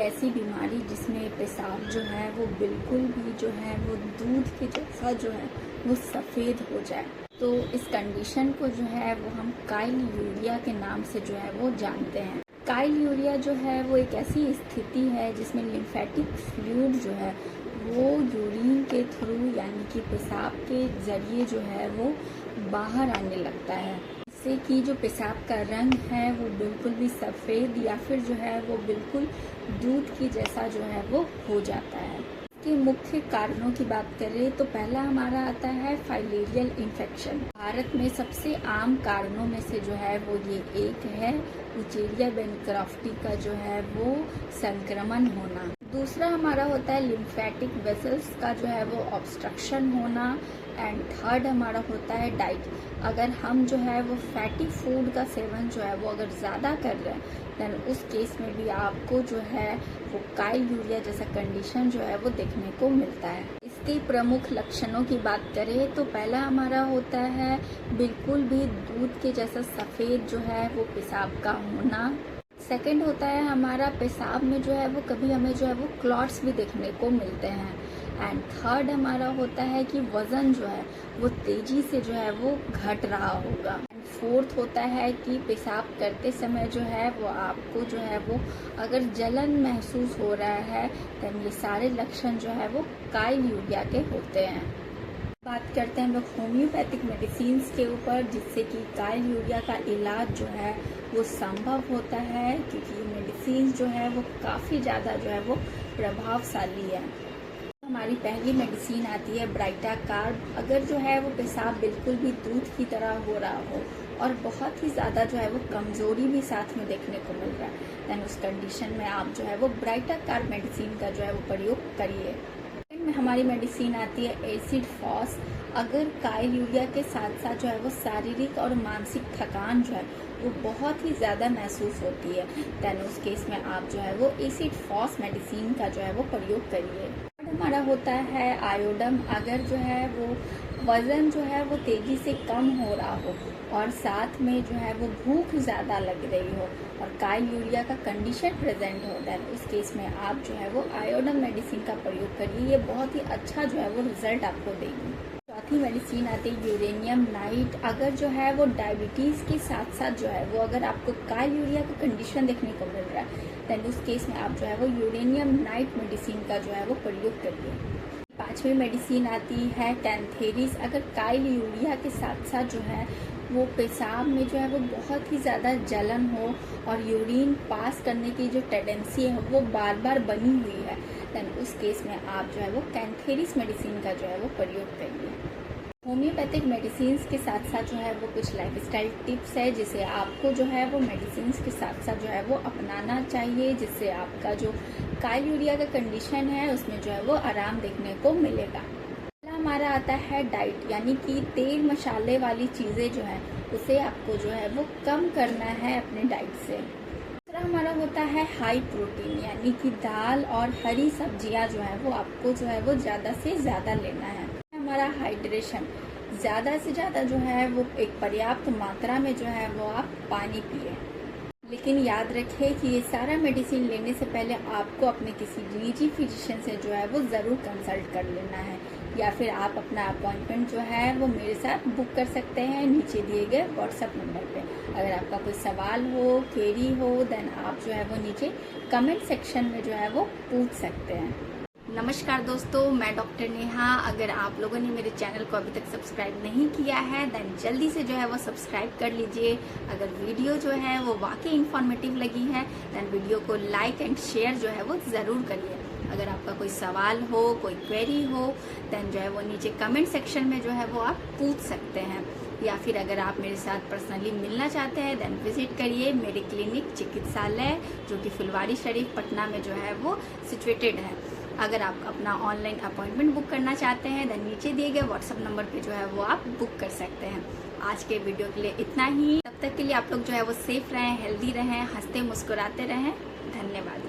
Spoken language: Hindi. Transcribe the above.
ऐसी बीमारी जिसमें पेशाब जो है वो बिल्कुल भी जो है वो दूध के जैसा जो है वो सफ़ेद हो जाए, तो इस कंडीशन को जो है वो हम काइल्यूरिया के नाम से जो है वो जानते हैं। काइल्यूरिया जो है वो एक ऐसी स्थिति है जिसमें लिम्फेटिक फ्लूइड जो है वो यूरिन के थ्रू यानी कि पेशाब के ज़रिए जो है वो बाहर आने लगता है, इससे कि जो पेशाब का रंग है वो बिल्कुल भी सफ़ेद या फिर जो है वो बिल्कुल दूध की जैसा जो है वो हो जाता है। के मुख्य कारणों की बात करें तो पहला हमारा आता है फाइलेरियल इन्फेक्शन। भारत में सबसे आम कारणों में से जो है वो ये एक है उचेरिया बेनक्रॉफ्टी का जो है वो संक्रमण होना। दूसरा हमारा होता है लिम्फेटिक वेसल्स का जो है वो ऑब्स्ट्रक्शन होना। एंड थर्ड हमारा होता है डाइट। अगर हम जो है वो फैटी फूड का सेवन जो है वो अगर ज़्यादा कर रहे हैं देन उस केस में भी आपको जो है वो काइल्यूरिया जैसा कंडीशन जो है वो देखने को मिलता है। इसके प्रमुख लक्षणों की बात करें तो पहला हमारा होता है बिल्कुल भी दूध के जैसा सफ़ेद जो है वो पेशाब का होना। सेकंड होता है हमारा पेशाब में जो है वो कभी हमें जो है वो क्लॉट्स भी देखने को मिलते हैं। एंड थर्ड हमारा होता है कि वज़न जो है वो तेज़ी से जो है वो घट रहा होगा। एंड फोर्थ होता है कि पेशाब करते समय जो है वो आपको जो है वो अगर जलन महसूस हो रहा है तो ये सारे लक्षण जो है वो काइल्यूरिया के होते हैं। बात करते हैं हम लोग होम्योपैथिक मेडिसिन के ऊपर, जिससे कि काइल्यूरिया का इलाज जो है वो संभव होता है, क्योंकि ये मेडिसिन जो है वो काफ़ी ज़्यादा जो है वो प्रभावशाली है। हमारी पहली मेडिसिन आती है ब्राइटा कार्ब। अगर जो है वो पेशाब बिल्कुल भी दूध की तरह हो रहा हो और बहुत ही ज़्यादा जो है वो कमज़ोरी भी साथ में देखने को मिल रहा है देन उस कंडीशन में आप जो है वो ब्राइटा कार्ब मेडिसिन का जो है वो प्रयोग करिए। में हमारी मेडिसिन आती है एसिड फॉस। अगर काइल्यूरिया के साथ साथ जो है वो शारीरिक और मानसिक थकान जो है वो बहुत ही ज़्यादा महसूस होती है देन उस केस में आप जो है वो एसिड फॉस मेडिसिन का जो है वो प्रयोग करिए। हमारा होता है आयोडम। अगर जो है वो वज़न जो है वो तेज़ी से कम हो रहा हो और साथ में जो है वो भूख ज़्यादा लग रही हो और काइल्यूरिया का कंडीशन प्रेजेंट हो देन उस केस में आप जो है वो आयोडम मेडिसिन का प्रयोग करिए। ये बहुत ही अच्छा जो है वो रिजल्ट आपको देगी। चौथी मेडिसिन आती है यूरेनियम नाइट। अगर जो है वो डायबिटीज़ के साथ साथ जो है वो अगर आपको काइल्यूरिया का कंडीशन देखने को मिल रहा है देन उस केस में आप जो है वो यूरेनियम नाइट मेडिसिन का जो है वो प्रयोग करिए। पांचवी मेडिसिन आती है कैंथेरिस। अगर काइल्यूरिया के साथ साथ जो है वो पेशाब में जो है वो बहुत ही ज़्यादा जलन हो और यूरिन पास करने की जो टेंडेंसी है वो बार बार बनी हुई है देन उस केस में आप जो है वो कैंथेरिस मेडिसिन का जो है वो प्रयोग करिए। होम्योपैथिक मेडिसिन के साथ साथ जो है वो कुछ लाइफस्टाइल टिप्स है जिसे आपको जो है वो मेडिसिन के साथ साथ जो है वो अपनाना चाहिए, जिससे आपका जो काइल्यूरिया का कंडीशन है उसमें जो है वो आराम देखने को मिलेगा। हमारा आता है डाइट, यानी कि तेल मसाले वाली चीज़ें जो है उसे आपको जो है वो कम करना है अपने डाइट से। दूसरा हमारा होता है हाई प्रोटीन, यानी कि दाल और हरी सब्जियां जो है वो आपको जो है वो ज़्यादा से ज़्यादा लेना है। हमारा हाइड्रेशन, ज़्यादा से ज़्यादा जो है वो एक पर्याप्त मात्रा में जो है वो आप पानी पिए। लेकिन याद रखें कि ये सारा मेडिसिन लेने से पहले आपको अपने किसी निजी फिजिशियन से जो है वो ज़रूर कंसल्ट कर लेना है, या फिर आप अपना अपॉइंटमेंट जो है वो मेरे साथ बुक कर सकते हैं नीचे दिए गए व्हाट्सएप नंबर पे। अगर आपका कोई सवाल हो, क्वेरी हो देन आप जो है वो नीचे कमेंट सेक्शन में जो है वो पूछ सकते हैं। नमस्कार दोस्तों, मैं डॉक्टर नेहा। अगर आप लोगों ने मेरे चैनल को अभी तक सब्सक्राइब नहीं किया है देन जल्दी से जो है वो सब्सक्राइब कर लीजिए। अगर वीडियो जो है वो वाकई इन्फॉर्मेटिव लगी है देन वीडियो को लाइक एंड शेयर जो है वो ज़रूर करिए। अगर आपका कोई सवाल हो, कोई क्वेरी हो देन जो है वो नीचे कमेंट सेक्शन में जो है वो आप पूछ सकते हैं, या फिर अगर आप मेरे साथ पर्सनली मिलना चाहते हैं देन विजिट करिए मेरे क्लिनिक चिकित्सालय, जो कि फुलवारी शरीफ पटना में जो है वो सिचुएटेड है। अगर आप अपना ऑनलाइन अपॉइंटमेंट बुक करना चाहते हैं देन नीचे दिए गए व्हाट्सएप नंबर पे जो है वो आप बुक कर सकते हैं। आज के वीडियो के लिए इतना ही। तब तक के लिए आप लोग जो है वो सेफ रहें, हेल्दी रहें, हंसते मुस्कुराते रहें। धन्यवाद।